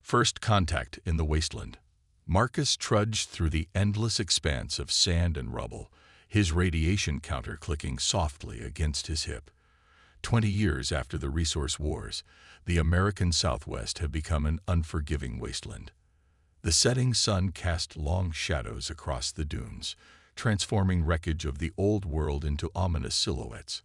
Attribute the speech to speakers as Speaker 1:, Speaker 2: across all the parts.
Speaker 1: First contact in the wasteland. Marcus trudged through the endless expanse of sand and rubble, his radiation counter clicking softly against his hip. 20 years after the resource wars, the American Southwest had become an unforgiving wasteland. The setting sun cast long shadows across the dunes, transforming wreckage of the old world into ominous silhouettes.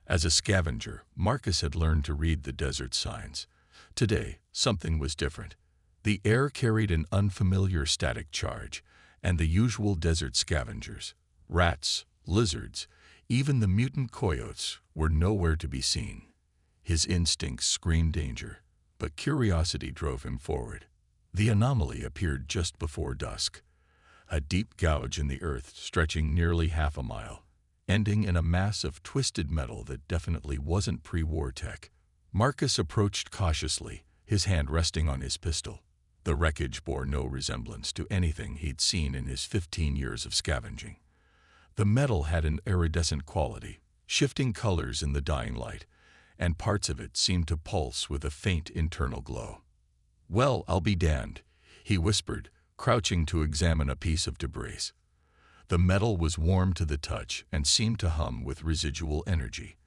Speaker 1: As a scavenger, Marcus had learned to read the desert signs. Today, something was different. The air carried an unfamiliar static charge, and the usual desert scavengers, rats, lizards, even the mutant coyotes, were nowhere to be seen. His instincts screamed danger, but curiosity drove him forward. The anomaly appeared just before dusk, a deep gouge in the earth stretching nearly half a mile, ending in a mass of twisted metal that definitely wasn't pre-war tech. Marcus approached cautiously, his hand resting on his pistol. The wreckage bore no resemblance to anything he'd seen in his 15 years of scavenging. The metal had an iridescent quality, shifting colors in the dying light, and parts of it seemed to pulse with a faint internal glow. "Well, I'll be damned," he whispered, crouching to examine a piece of debris. The metal was warm to the touch and seemed to hum with residual energy.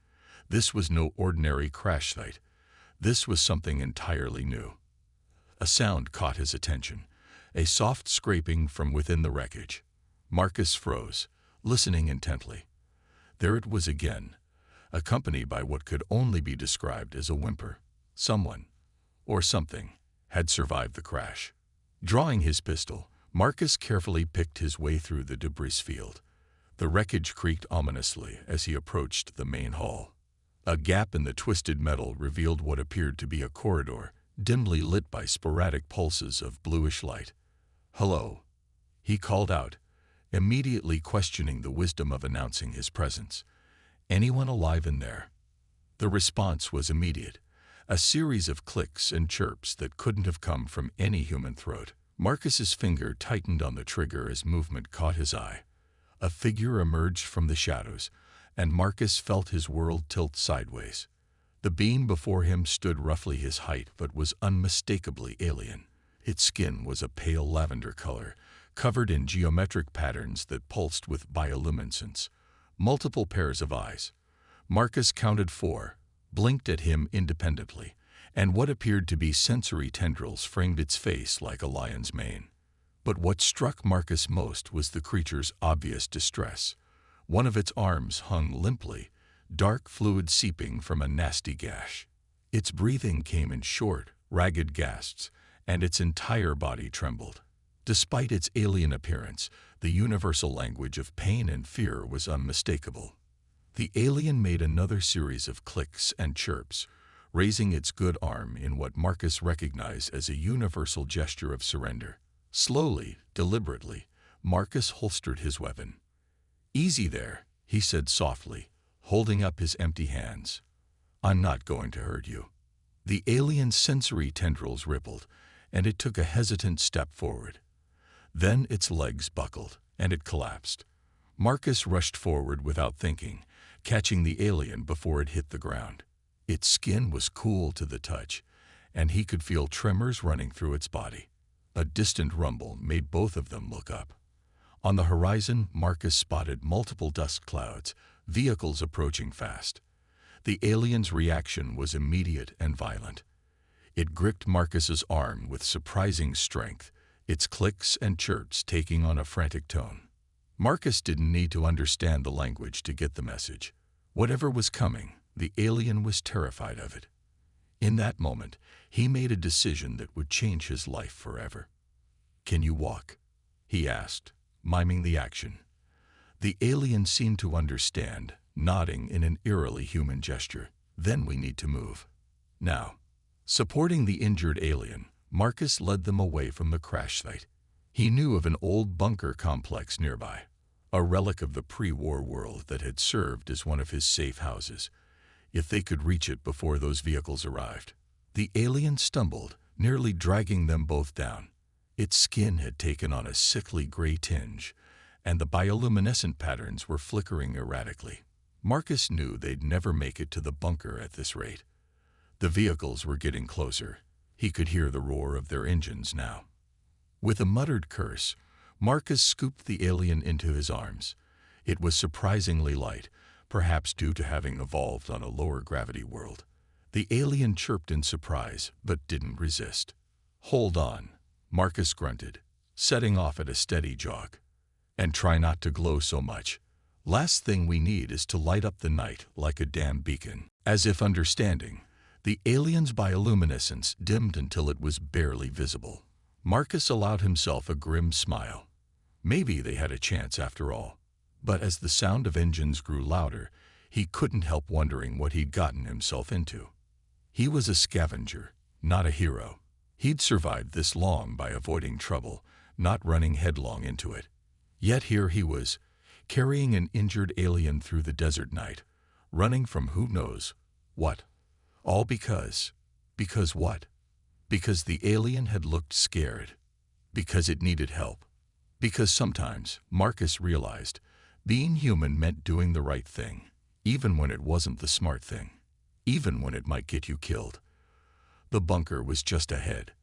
Speaker 1: This was no ordinary crash site. This was something entirely new. A sound caught his attention, a soft scraping from within the wreckage. Marcus froze, listening intently. There it was again, accompanied by what could only be described as a whimper. Someone, or something, had survived the crash. Drawing his pistol, Marcus carefully picked his way through the debris field. The wreckage creaked ominously as he approached the main hall. A gap in the twisted metal revealed what appeared to be a corridor, dimly lit by sporadic pulses of bluish light. "Hello," he called out, immediately questioning the wisdom of announcing his presence. "Anyone alive in there?" The response was immediate, a series of clicks and chirps that couldn't have come from any human throat. Marcus's finger tightened on the trigger as movement caught his eye. A figure emerged from the shadows, and Marcus felt his world tilt sideways. The being before him stood roughly his height but was unmistakably alien. Its skin was a pale lavender color, covered in geometric patterns that pulsed with bioluminescence. Multiple pairs of eyes. Marcus counted 4, blinked at him independently, and what appeared to be sensory tendrils framed its face like a lion's mane. But what struck Marcus most was the creature's obvious distress. One of its arms hung limply, dark fluid seeping from a nasty gash. Its breathing came in short, ragged gasps, and its entire body trembled. Despite its alien appearance, the universal language of pain and fear was unmistakable. The alien made another series of clicks and chirps, raising its good arm in what Marcus recognized as a universal gesture of surrender. Slowly, deliberately, Marcus holstered his weapon. "Easy there," he said softly, holding up his empty hands. "I'm not going to hurt you." The alien's sensory tendrils rippled, and it took a hesitant step forward. Then its legs buckled, and it collapsed. Marcus rushed forward without thinking, catching the alien before it hit the ground. Its skin was cool to the touch, and he could feel tremors running through its body. A distant rumble made both of them look up. On the horizon, Marcus spotted multiple dust clouds, vehicles approaching fast. The alien's reaction was immediate and violent. It gripped Marcus's arm with surprising strength, its clicks and chirps taking on a frantic tone. Marcus didn't need to understand the language to get the message. Whatever was coming, the alien was terrified of it. In that moment, he made a decision that would change his life forever. "Can you walk?" he asked, miming the action. The alien seemed to understand, nodding in an eerily human gesture. "Then we need to move. Now." Supporting the injured alien, Marcus led them away from the crash site. He knew of an old bunker complex nearby, a relic of the pre-war world that had served as one of his safe houses, if they could reach it before those vehicles arrived. The alien stumbled, nearly dragging them both down. Its skin had taken on a sickly gray tinge, and the bioluminescent patterns were flickering erratically. Marcus knew they'd never make it to the bunker at this rate. The vehicles were getting closer, He could hear the roar of their engines now. With a muttered curse, Marcus scooped the alien into his arms. It was surprisingly light, perhaps due to having evolved on a lower gravity world. The alien chirped in surprise, but didn't resist. "Hold on," Marcus grunted, setting off at a steady jog. "And try not to glow so much. Last thing we need is to light up the night like a damn beacon." As if understanding, the alien's bioluminescence dimmed until it was barely visible. Marcus allowed himself a grim smile. Maybe they had a chance after all. But as the sound of engines grew louder, he couldn't help wondering what he'd gotten himself into. He was a scavenger, not a hero. He'd survived this long by avoiding trouble, not running headlong into it. Yet here he was, carrying an injured alien through the desert night, running from who knows what. All because what? Because the alien had looked scared. Because it needed help. Because sometimes, Marcus realized, being human meant doing the right thing, even when it wasn't the smart thing, even when it might get you killed. The bunker was just ahead.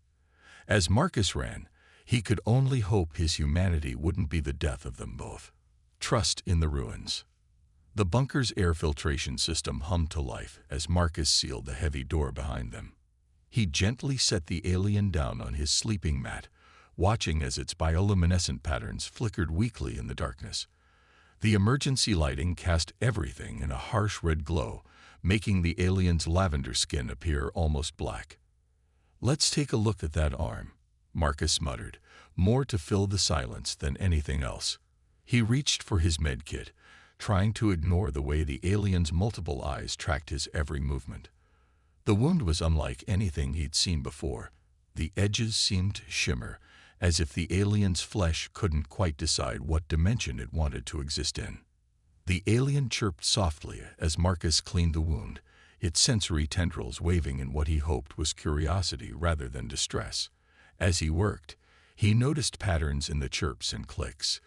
Speaker 1: As Marcus ran, he could only hope his humanity wouldn't be the death of them both. Trust in the ruins. The bunker's air filtration system hummed to life as Marcus sealed the heavy door behind them. He gently set the alien down on his sleeping mat, watching as its bioluminescent patterns flickered weakly in the darkness. The emergency lighting cast everything in a harsh red glow, making the alien's lavender skin appear almost black. "Let's take a look at that arm," Marcus muttered, more to fill the silence than anything else. He reached for his medkit, trying to ignore the way the alien's multiple eyes tracked his every movement. The wound was unlike anything he'd seen before. The edges seemed to shimmer, as if the alien's flesh couldn't quite decide what dimension it wanted to exist in. The alien chirped softly as Marcus cleaned the wound, its sensory tendrils waving in what he hoped was curiosity rather than distress. As he worked, he noticed patterns in the chirps and clicks.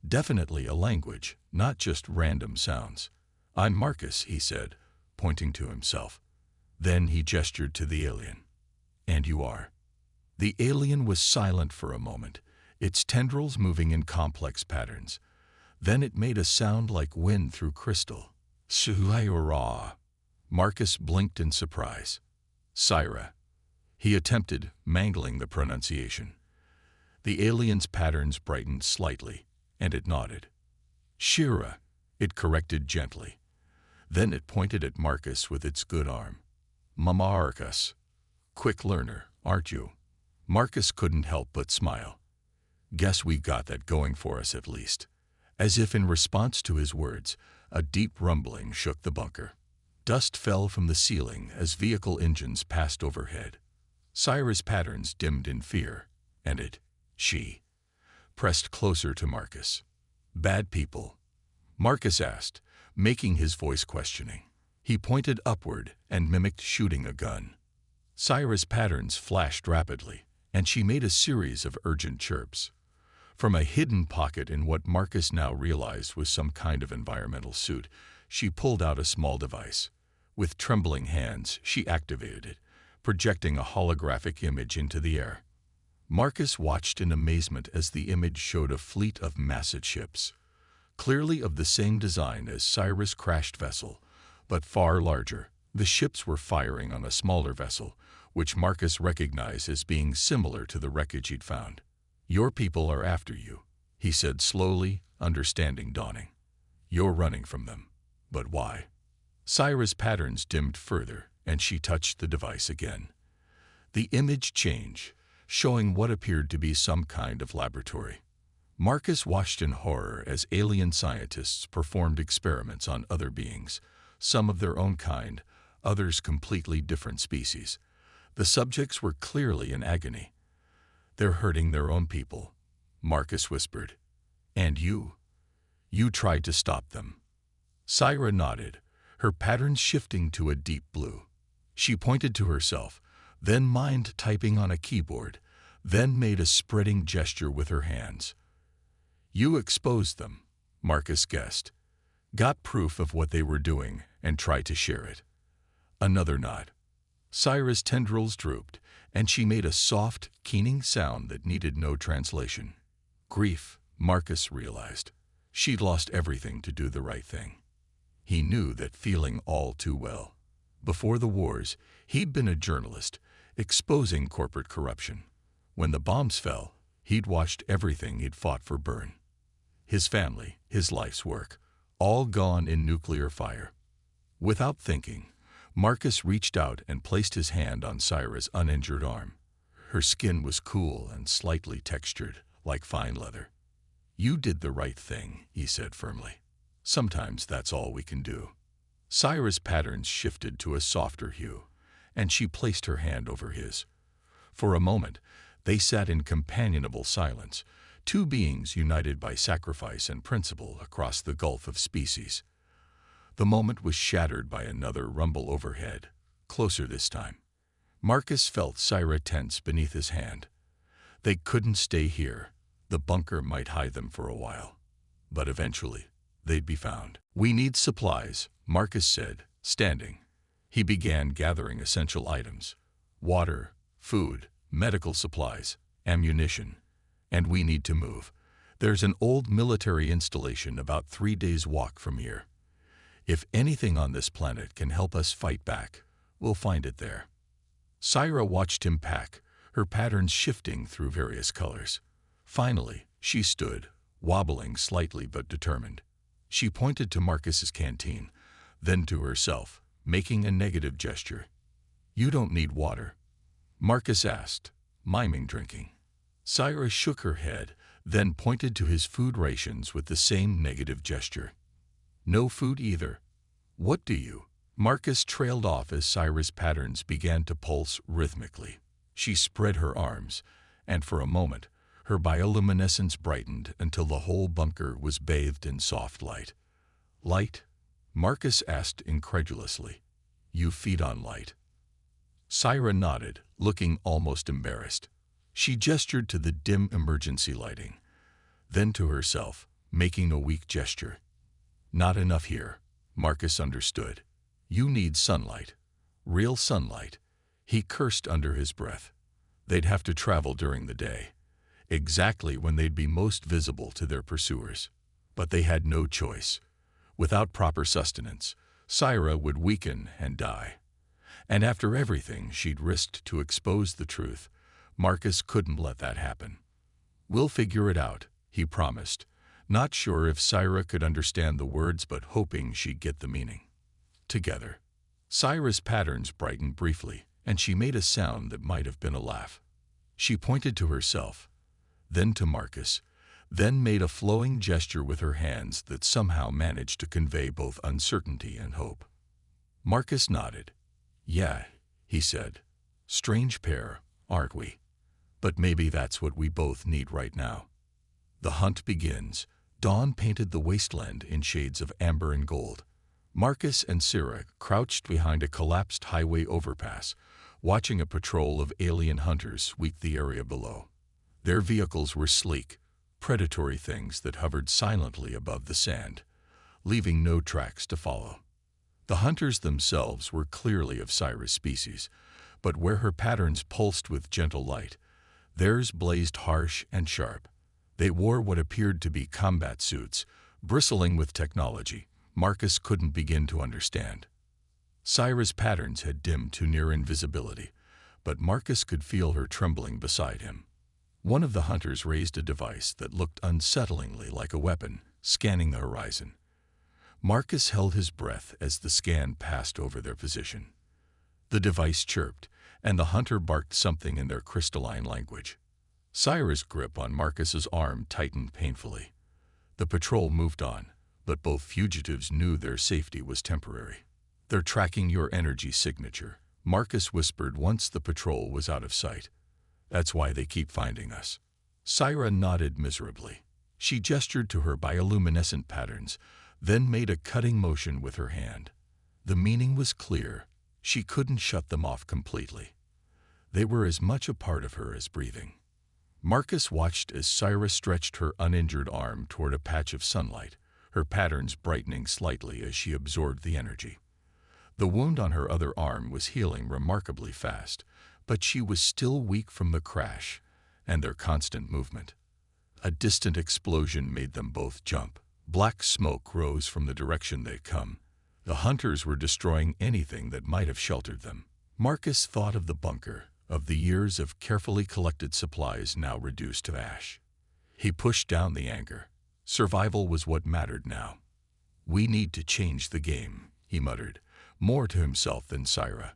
Speaker 1: Definitely a language, not just random sounds. "I'm Marcus," he said, pointing to himself. Then he gestured to the alien. "And you are?" The alien was silent for a moment, its tendrils moving in complex patterns. Then it made a sound like wind through crystal. "Syra." Marcus blinked in surprise. "Syra." He attempted, mangling the pronunciation. The alien's patterns brightened slightly, and it nodded. "Shira," it corrected gently. Then it pointed at Marcus with its good arm. "Mamarcus. Quick learner, aren't you?" Marcus couldn't help but smile. "Guess we got that going for us at least." As if in response to his words, a deep rumbling shook the bunker. Dust fell from the ceiling as vehicle engines passed overhead. Syra's patterns dimmed in fear, and she, pressed closer to Marcus. "Bad people?" Marcus asked, making his voice questioning. He pointed upward and mimicked shooting a gun. Syra's patterns flashed rapidly, and she made a series of urgent chirps. From a hidden pocket in what Marcus now realized was some kind of environmental suit, she pulled out a small device. With trembling hands, she activated it, projecting a holographic image into the air. Marcus watched in amazement as the image showed a fleet of massive ships, clearly of the same design as Syra's crashed vessel, but far larger. The ships were firing on a smaller vessel, which Marcus recognized as being similar to the wreckage he'd found. "Your people are after you," he said slowly, understanding dawning. "You're running from them. But why?" Syra's patterns dimmed further, and she touched the device again. The image changed, showing what appeared to be some kind of laboratory. Marcus watched in horror as alien scientists performed experiments on other beings, some of their own kind, others completely different species. The subjects were clearly in agony. "They're hurting their own people," Marcus whispered. "And you tried to stop them." Syra nodded, her patterns shifting to a deep blue. She pointed to herself, then mind typing on a keyboard, then made a spreading gesture with her hands. "You exposed them," Marcus guessed. "Got proof of what they were doing and tried to share it." Another nod. Syra's tendrils drooped, and she made a soft, keening sound that needed no translation. Grief, Marcus realized. She'd lost everything to do the right thing. He knew that feeling all too well. Before the wars, he'd been a journalist, exposing corporate corruption. When the bombs fell, he'd watched everything he'd fought for burn. His family, his life's work, all gone in nuclear fire. Without thinking, Marcus reached out and placed his hand on Syra's uninjured arm. Her skin was cool and slightly textured, like fine leather. "You did the right thing," he said firmly. "Sometimes that's all we can do." Syra's patterns shifted to a softer hue, and she placed her hand over his. For a moment, they sat in companionable silence, two beings united by sacrifice and principle across the gulf of species. The moment was shattered by another rumble overhead, closer this time. Marcus felt Syra tense beneath his hand. They couldn't stay here. The bunker might hide them for a while. But eventually, they'd be found. "We need supplies," Marcus said, standing. He began gathering essential items: water, food, medical supplies, ammunition. "And we need to move. There's an old military installation about 3 days' walk from here. If anything on this planet can help us fight back, we'll find it there." Syra watched him pack, her patterns shifting through various colors. Finally, she stood, wobbling slightly but determined. She pointed to Marcus's canteen, then to herself, making a negative gesture. "You don't need water?" Marcus asked, miming drinking. Syra shook her head, then pointed to his food rations with the same negative gesture. "No food either." "What do you?" Marcus trailed off as Syra's patterns began to pulse rhythmically. She spread her arms, and for a moment, her bioluminescence brightened until the whole bunker was bathed in soft light. "Light?" Marcus asked incredulously. "You feed on light." Syra nodded, looking almost embarrassed. She gestured to the dim emergency lighting, then to herself, making a weak gesture. "Not enough here." Marcus understood. "You need sunlight. Real sunlight." He cursed under his breath. They'd have to travel during the day, exactly when they'd be most visible to their pursuers. But they had no choice. Without proper sustenance, Syra would weaken and die. And after everything she'd risked to expose the truth, Marcus couldn't let that happen. "We'll figure it out," he promised, not sure if Syra could understand the words but hoping she'd get the meaning. Together. Syra's patterns brightened briefly, and she made a sound that might have been a laugh. She pointed to herself, then to Marcus, then made a flowing gesture with her hands that somehow managed to convey both uncertainty and hope. Marcus nodded. "Yeah," he said. "Strange pair, aren't we? But maybe that's what we both need right now." The hunt begins. Dawn painted the wasteland in shades of amber and gold. Marcus and Syra crouched behind a collapsed highway overpass, watching a patrol of alien hunters sweep the area below. Their vehicles were sleek, predatory things that hovered silently above the sand, leaving no tracks to follow. The hunters themselves were clearly of Syra's species, but where her patterns pulsed with gentle light, theirs blazed harsh and sharp. They wore what appeared to be combat suits, bristling with technology Marcus couldn't begin to understand. Syra's patterns had dimmed to near invisibility, but Marcus could feel her trembling beside him. One of the hunters raised a device that looked unsettlingly like a weapon, scanning the horizon. Marcus held his breath as the scan passed over their position. The device chirped, and the hunter barked something in their crystalline language. Syra's grip on Marcus's arm tightened painfully. The patrol moved on, but both fugitives knew their safety was temporary. "They're tracking your energy signature," Marcus whispered once the patrol was out of sight. "That's why they keep finding us." Syra nodded miserably. She gestured to her bioluminescent patterns, then made a cutting motion with her hand. The meaning was clear. She couldn't shut them off completely. They were as much a part of her as breathing. Marcus watched as Syra stretched her uninjured arm toward a patch of sunlight, her patterns brightening slightly as she absorbed the energy. The wound on her other arm was healing remarkably fast, but she was still weak from the crash and their constant movement. A distant explosion made them both jump. Black smoke rose from the direction they'd come. The hunters were destroying anything that might have sheltered them. Marcus thought of the bunker, of the years of carefully collected supplies now reduced to ash. He pushed down the anger. Survival was what mattered now. "We need to change the game," he muttered, more to himself than Syra.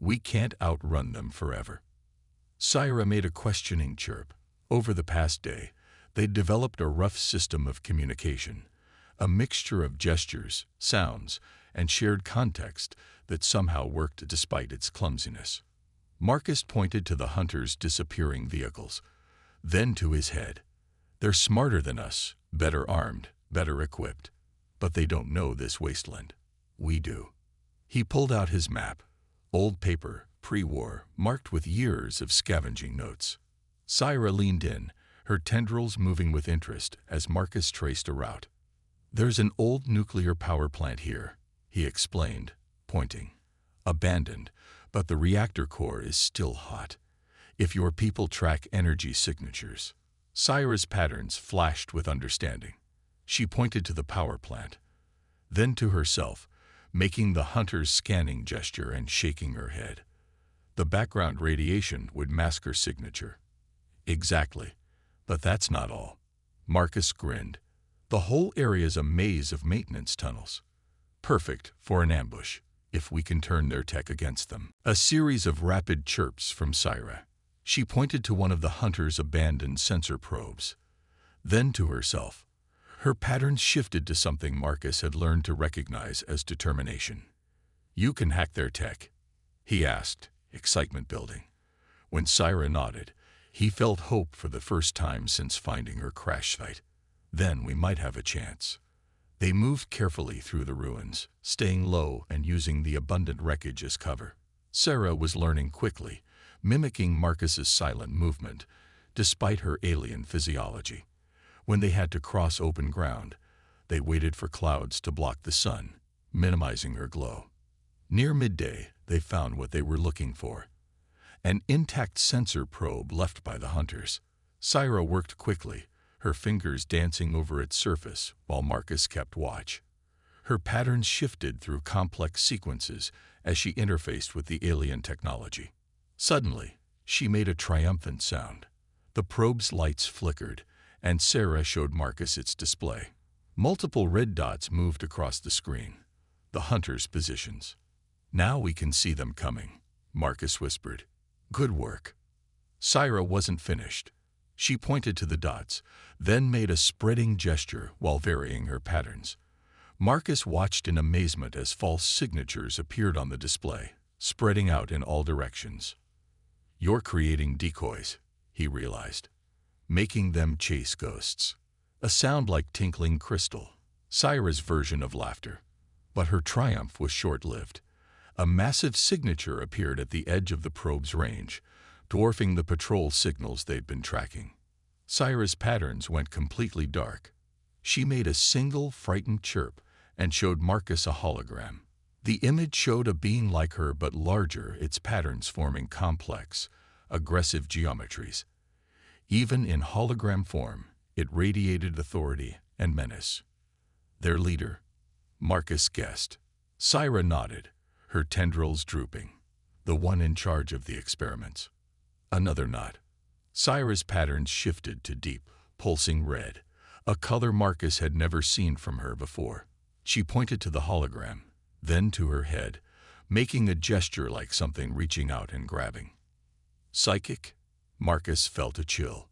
Speaker 1: "We can't outrun them forever." Syra made a questioning chirp. Over the past day, they'd developed a rough system of communication, a mixture of gestures, sounds, and shared context that somehow worked despite its clumsiness. Marcus pointed to the hunters' disappearing vehicles, then to his head. "They're smarter than us, better armed, better equipped. But they don't know this wasteland. We do." He pulled out his map, old paper, pre-war, marked with years of scavenging notes. Syra leaned in, her tendrils moving with interest as Marcus traced a route. "There's an old nuclear power plant here," he explained, pointing. "Abandoned, but the reactor core is still hot. If your people track energy signatures." Syra's patterns flashed with understanding. She pointed to the power plant, then to herself, making the hunter's scanning gesture and shaking her head. The background radiation would mask her signature. "Exactly. But that's not all." Marcus grinned. "The whole area's a maze of maintenance tunnels. Perfect for an ambush, if we can turn their tech against them." A series of rapid chirps from Syra. She pointed to one of the hunter's abandoned sensor probes, then to herself. Her patterns shifted to something Marcus had learned to recognize as determination. "You can hack their tech?" he asked, excitement building. When Syra nodded, he felt hope for the first time since finding her crash site. "Then we might have a chance." They moved carefully through the ruins, staying low and using the abundant wreckage as cover. Syra was learning quickly, mimicking Marcus's silent movement, despite her alien physiology. When they had to cross open ground, they waited for clouds to block the sun, minimizing her glow. Near midday, they found what they were looking for: an intact sensor probe left by the hunters. Syra worked quickly, her fingers dancing over its surface while Marcus kept watch. Her patterns shifted through complex sequences as she interfaced with the alien technology. Suddenly, she made a triumphant sound. The probe's lights flickered, and Syra showed Marcus its display. Multiple red dots moved across the screen, the hunters' positions. "Now we can see them coming," Marcus whispered. "Good work." Syra wasn't finished. She pointed to the dots, then made a spreading gesture while varying her patterns. Marcus watched in amazement as false signatures appeared on the display, spreading out in all directions. "You're creating decoys," he realized, "making them chase ghosts." A sound like tinkling crystal, Syra's version of laughter. But her triumph was short-lived. A massive signature appeared at the edge of the probe's range, dwarfing the patrol signals they'd been tracking. Syra's patterns went completely dark. She made a single frightened chirp and showed Marcus a hologram. The image showed a being like her but larger, its patterns forming complex, aggressive geometries. Even in hologram form, it radiated authority and menace. "Their leader," Marcus guessed. Syra nodded, her tendrils drooping. "The one in charge of the experiments." Another nod. Syra's patterns shifted to deep, pulsing red, a color Marcus had never seen from her before. She pointed to the hologram, then to her head, making a gesture like something reaching out and grabbing. "Psychic?" Marcus felt a chill.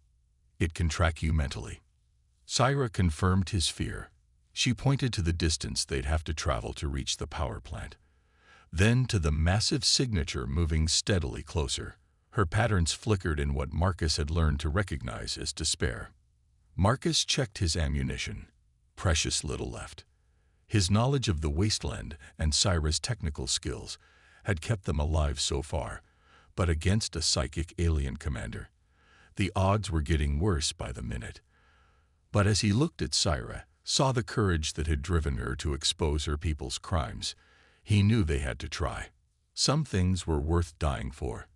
Speaker 1: "It can track you mentally." Syra confirmed his fear. She pointed to the distance they'd have to travel to reach the power plant, then to the massive signature moving steadily closer. Her patterns flickered in what Marcus had learned to recognize as despair. Marcus checked his ammunition. Precious little left. His knowledge of the wasteland and Syra's technical skills had kept them alive so far, but against a psychic alien commander, the odds were getting worse by the minute. But as he looked at Syra, saw the courage that had driven her to expose her people's crimes, He knew they had to try. Some things were worth dying for.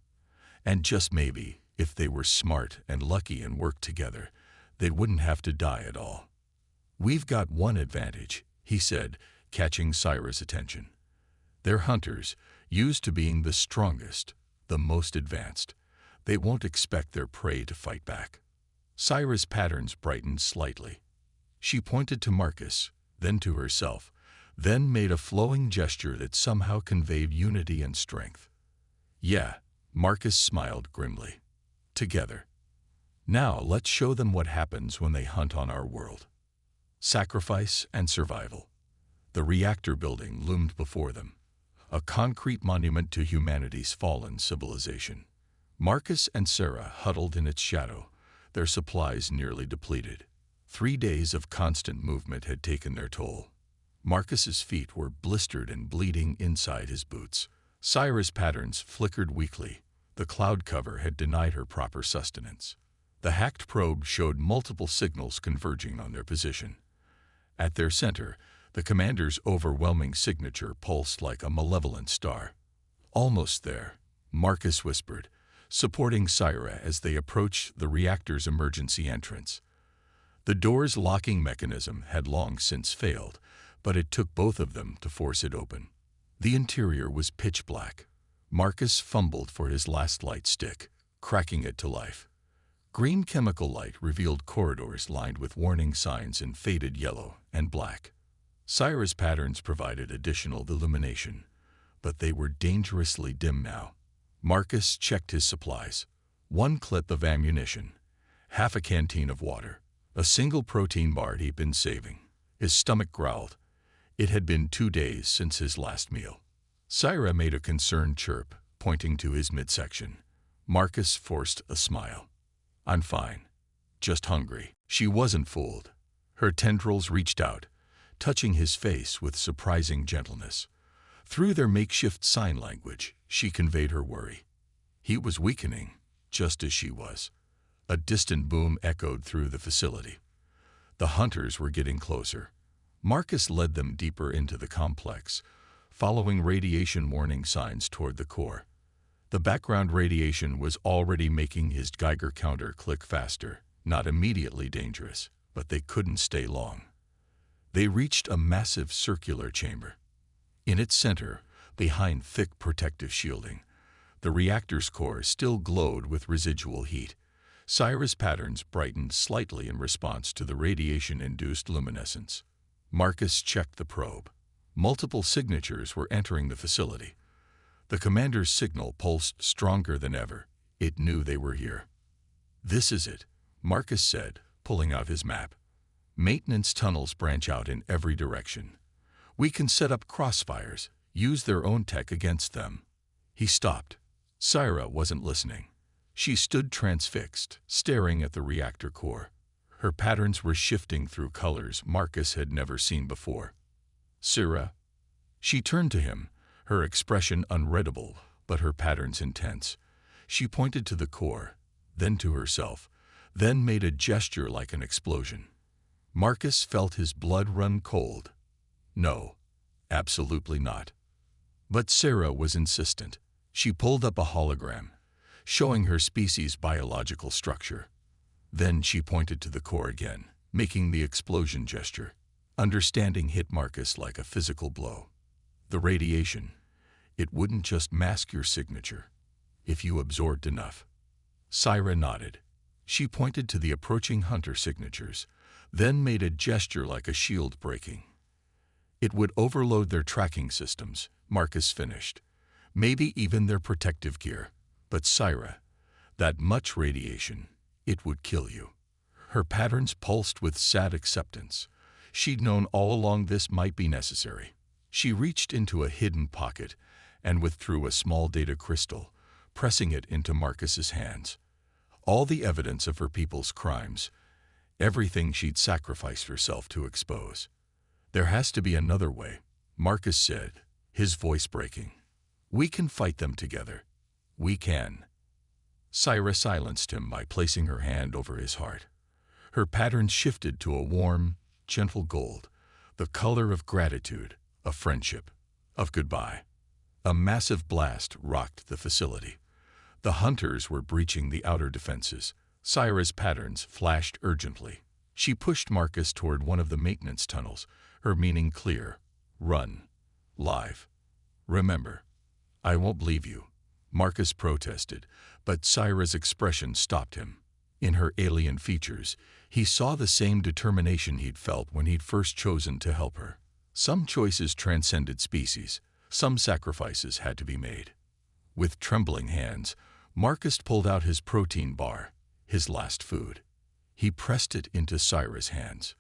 Speaker 1: And just maybe, if they were smart and lucky and worked together, they wouldn't have to die at all. "We've got one advantage," he said, catching Syra's attention. "They're hunters, used to being the strongest, the most advanced. They won't expect their prey to fight back." Syra's patterns brightened slightly. She pointed to Marcus, then to herself, then made a flowing gesture that somehow conveyed unity and strength. "Yeah," Marcus smiled grimly. "Together. Now let's show them what happens when they hunt on our world." Sacrifice and survival. The reactor building loomed before them, a concrete monument to humanity's fallen civilization. Marcus and Sarah huddled in its shadow, their supplies nearly depleted. 3 days of constant movement had taken their toll. Marcus's feet were blistered and bleeding inside his boots. Syra's patterns flickered weakly. The cloud cover had denied her proper sustenance. The hacked probe showed multiple signals converging on their position. At their center, the commander's overwhelming signature pulsed like a malevolent star. "Almost there," Marcus whispered, supporting Syra as they approached the reactor's emergency entrance. The door's locking mechanism had long since failed, but it took both of them to force it open. The interior was pitch black. Marcus fumbled for his last light stick, cracking it to life. Green chemical light revealed corridors lined with warning signs in faded yellow and black. Syra's patterns provided additional illumination, but they were dangerously dim now. Marcus checked his supplies. 1 clip of ammunition, half a canteen of water, a single protein bar he'd been saving. His stomach growled. It had been 2 days since his last meal. Syra made a concerned chirp, pointing to his midsection. Marcus forced a smile. "I'm fine. Just hungry." She wasn't fooled. Her tendrils reached out, touching his face with surprising gentleness. Through their makeshift sign language, she conveyed her worry. He was weakening, just as she was. A distant boom echoed through the facility. The hunters were getting closer. Marcus led them deeper into the complex, following radiation warning signs toward the core. The background radiation was already making his Geiger counter click faster. Not immediately dangerous, but they couldn't stay long. They reached a massive circular chamber. In its center, behind thick protective shielding, the reactor's core still glowed with residual heat. Syra's patterns brightened slightly in response to the radiation-induced luminescence. Marcus checked the probe. Multiple signatures were entering the facility. The commander's signal pulsed stronger than ever. It knew they were here. "This is it," Marcus said, pulling out his map. "Maintenance tunnels branch out in every direction. We can set up crossfires, use their own tech against them." He stopped. Syra wasn't listening. She stood transfixed, staring at the reactor core. Her patterns were shifting through colors Marcus had never seen before. "Syra?" She turned to him, her expression unreadable, but her patterns intense. She pointed to the core, then to herself, then made a gesture like an explosion. Marcus felt his blood run cold. No, absolutely not. But Sarah was insistent. She pulled up a hologram, showing her species' biological structure. Then she pointed to the core again, making the explosion gesture. Understanding hit Marcus like a physical blow. The radiation, it wouldn't just mask your signature, if you absorbed enough. Syra nodded. She pointed to the approaching hunter signatures, then made a gesture like a shield breaking. It would overload their tracking systems, Marcus finished. Maybe even their protective gear. But Syra, that much radiation, it would kill you. Her patterns pulsed with sad acceptance. She'd known all along this might be necessary. She reached into a hidden pocket and withdrew a small data crystal, pressing it into Marcus's hands. All the evidence of her people's crimes, everything she'd sacrificed herself to expose. "There has to be another way," Marcus said, his voice breaking. "We can fight them together. We can." Syra silenced him by placing her hand over his heart. Her pattern shifted to a warm, gentle gold, the color of gratitude, of friendship. of goodbye. A massive blast rocked the facility. The hunters were breaching the outer defenses. Syra's patterns flashed urgently. She pushed Marcus toward one of the maintenance tunnels, her meaning clear. Run. Live. Remember, I won't leave you. Marcus protested, but Syra's expression stopped him. In her alien features, he saw the same determination he'd felt when he'd first chosen to help her. Some choices transcended species. Some sacrifices had to be made. With trembling hands, Marcus pulled out his protein bar, his last food. He pressed it into Syra's hands.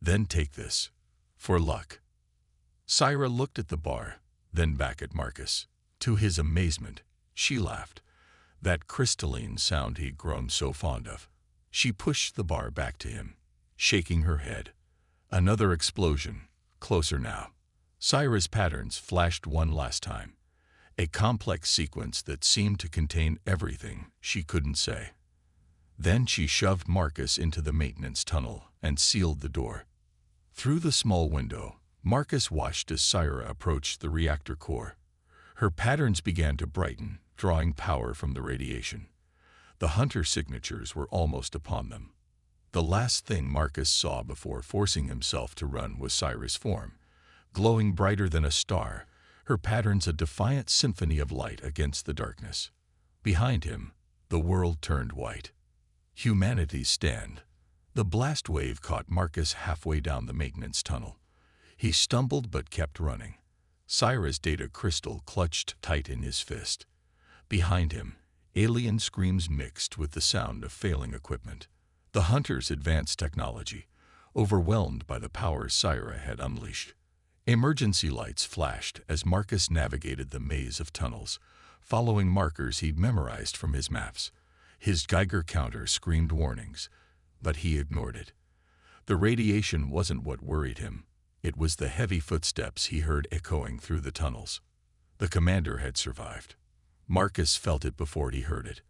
Speaker 1: Then take this. For luck. Syra looked at the bar, then back at Marcus. To his amazement, she laughed. That crystalline sound he'd grown so fond of. She pushed the bar back to him, shaking her head. Another explosion, closer now. Syra's patterns flashed one last time, a complex sequence that seemed to contain everything she couldn't say. Then she shoved Marcus into the maintenance tunnel and sealed the door. Through the small window, Marcus watched as Syra approached the reactor core. Her patterns began to brighten, drawing power from the radiation. The hunter signatures were almost upon them. The last thing Marcus saw before forcing himself to run was Syra's form, glowing brighter than a star, her patterns a defiant symphony of light against the darkness. Behind him, the world turned white. Humanity's stand. The blast wave caught Marcus halfway down the maintenance tunnel. He stumbled but kept running. Syra's data crystal clutched tight in his fist. Behind him, alien screams mixed with the sound of failing equipment. The hunters advanced technology, overwhelmed by the power Syra had unleashed. Emergency lights flashed as Marcus navigated the maze of tunnels, following markers he'd memorized from his maps. His Geiger counter screamed warnings, but he ignored it. The radiation wasn't what worried him. It was the heavy footsteps he heard echoing through the tunnels. The commander had survived. Marcus felt it before he heard it,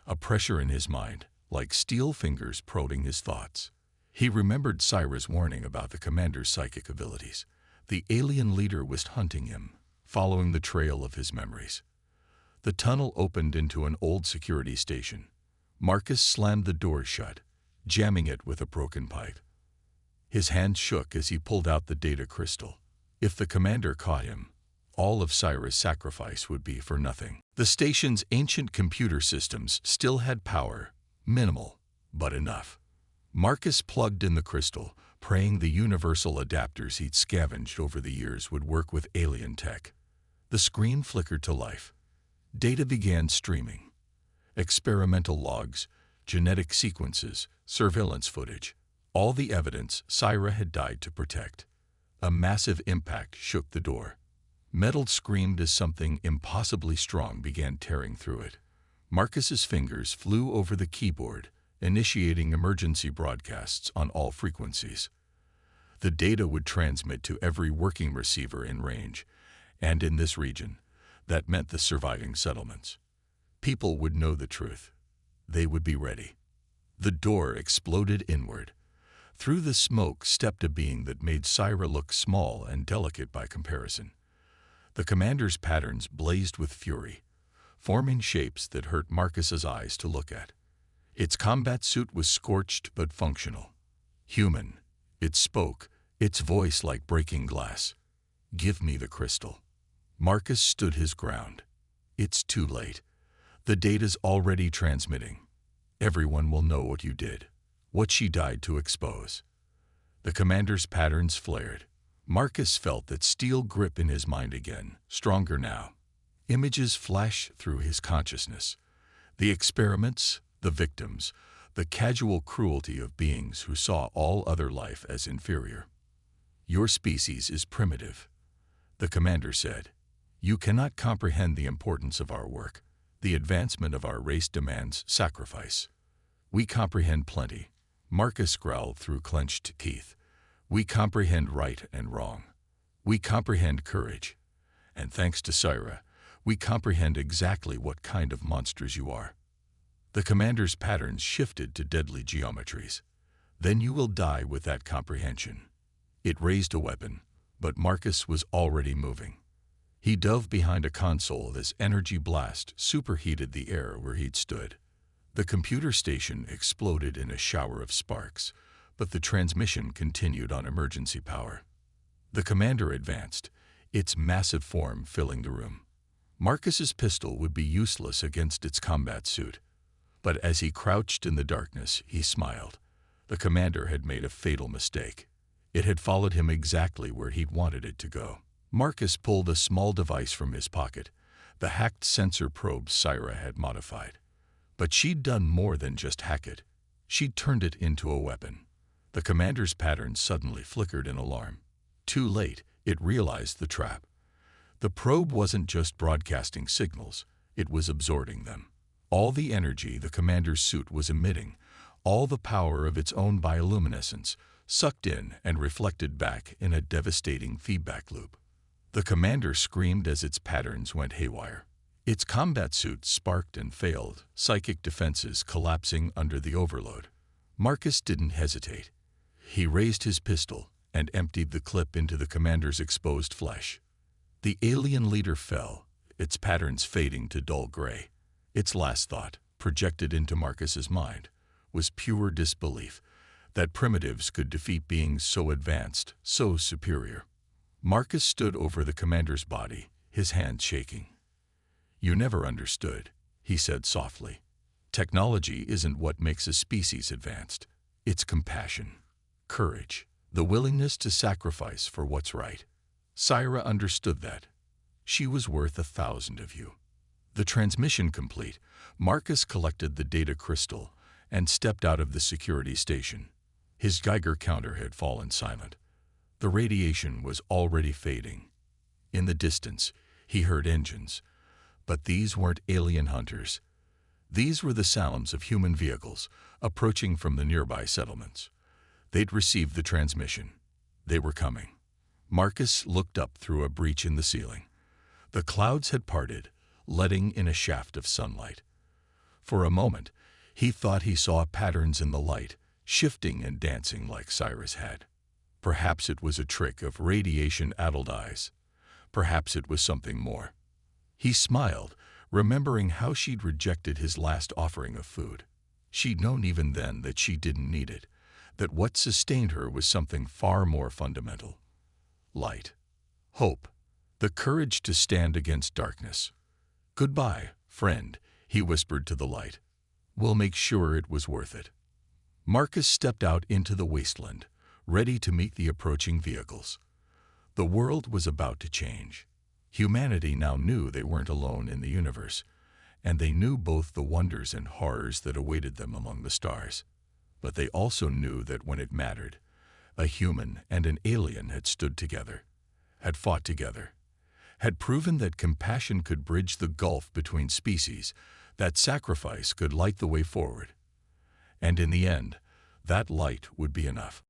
Speaker 1: a pressure in his mind, like steel fingers prodding his thoughts. He remembered Syra's warning about the commander's psychic abilities. The alien leader was hunting him, following the trail of his memories. The tunnel opened into an old security station. Marcus slammed the door shut, jamming it with a broken pipe. His hand shook as he pulled out the data crystal. If the commander caught him, all of Syra's sacrifice would be for nothing. The station's ancient computer systems still had power, minimal, but enough. Marcus plugged in the crystal, praying the universal adapters he'd scavenged over the years would work with alien tech. The screen flickered to life. Data began streaming. Experimental logs, genetic sequences, surveillance footage, all the evidence Syra had died to protect. A massive impact shook the door. Metal screamed as something impossibly strong began tearing through it. Marcus's fingers flew over the keyboard, initiating emergency broadcasts on all frequencies. The data would transmit to every working receiver in range, and in this region, that meant the surviving settlements. People would know the truth. They would be ready. The door exploded inward. Through the smoke stepped a being that made Syra look small and delicate by comparison. The commander's patterns blazed with fury, forming shapes that hurt Marcus's eyes to look at. Its combat suit was scorched but functional. Human. It spoke, its voice like breaking glass. Give me the crystal. Marcus stood his ground. It's too late. The data's already transmitting. Everyone will know what you did, what she died to expose. The commander's patterns flared. Marcus felt that steel grip in his mind again, stronger now. Images flashed through his consciousness. The experiments, the victims, the casual cruelty of beings who saw all other life as inferior. Your species is primitive, the commander said. You cannot comprehend the importance of our work. The advancement of our race demands sacrifice. We comprehend plenty. Marcus growled through clenched teeth. We comprehend right and wrong. We comprehend courage. And thanks to Syra, we comprehend exactly what kind of monsters you are. The commander's patterns shifted to deadly geometries. Then you will die with that comprehension. It raised a weapon, but Marcus was already moving. He dove behind a console as energy blast superheated the air where he'd stood. The computer station exploded in a shower of sparks, but the transmission continued on emergency power. The commander advanced, its massive form filling the room. Marcus's pistol would be useless against its combat suit, but as he crouched in the darkness, he smiled. The commander had made a fatal mistake. It had followed him exactly where he'd wanted it to go. Marcus pulled a small device from his pocket, the hacked sensor probe Syra had modified. But she'd done more than just hack it. She'd turned it into a weapon. The commander's pattern suddenly flickered in alarm. Too late, it realized the trap. The probe wasn't just broadcasting signals, it was absorbing them. All the energy the commander's suit was emitting, all the power of its own bioluminescence, sucked in and reflected back in a devastating feedback loop. The commander screamed as its patterns went haywire. Its combat suit sparked and failed, psychic defenses collapsing under the overload. Marcus didn't hesitate. He raised his pistol and emptied the clip into the commander's exposed flesh. The alien leader fell, its patterns fading to dull gray. Its last thought, projected into Marcus's mind, was pure disbelief that primitives could defeat beings so advanced, so superior. Marcus stood over the commander's body, his hands shaking. "You never understood," he said softly. "Technology isn't what makes a species advanced. It's compassion, courage, the willingness to sacrifice for what's right. Syra understood that. She was worth 1,000 of you." The transmission complete, Marcus collected the data crystal and stepped out of the security station. His Geiger counter had fallen silent. The radiation was already fading. In the distance, he heard engines. But these weren't alien hunters. These were the sounds of human vehicles approaching from the nearby settlements. They'd received the transmission. They were coming. Marcus looked up through a breach in the ceiling. The clouds had parted, letting in a shaft of sunlight. For a moment, he thought he saw patterns in the light, shifting and dancing like Syra's had. Perhaps it was a trick of radiation-addled eyes. Perhaps it was something more. He smiled, remembering how she'd rejected his last offering of food. She'd known even then that she didn't need it, that what sustained her was something far more fundamental. Light. Hope. The courage to stand against darkness. "Goodbye, friend," he whispered to the light. "We'll make sure it was worth it." Marcus stepped out into the wasteland, ready to meet the approaching vehicles. The world was about to change. Humanity now knew they weren't alone in the universe, and they knew both the wonders and horrors that awaited them among the stars. But they also knew that when it mattered, a human and an alien had stood together, had fought together, had proven that compassion could bridge the gulf between species, that sacrifice could light the way forward. And in the end, that light would be enough.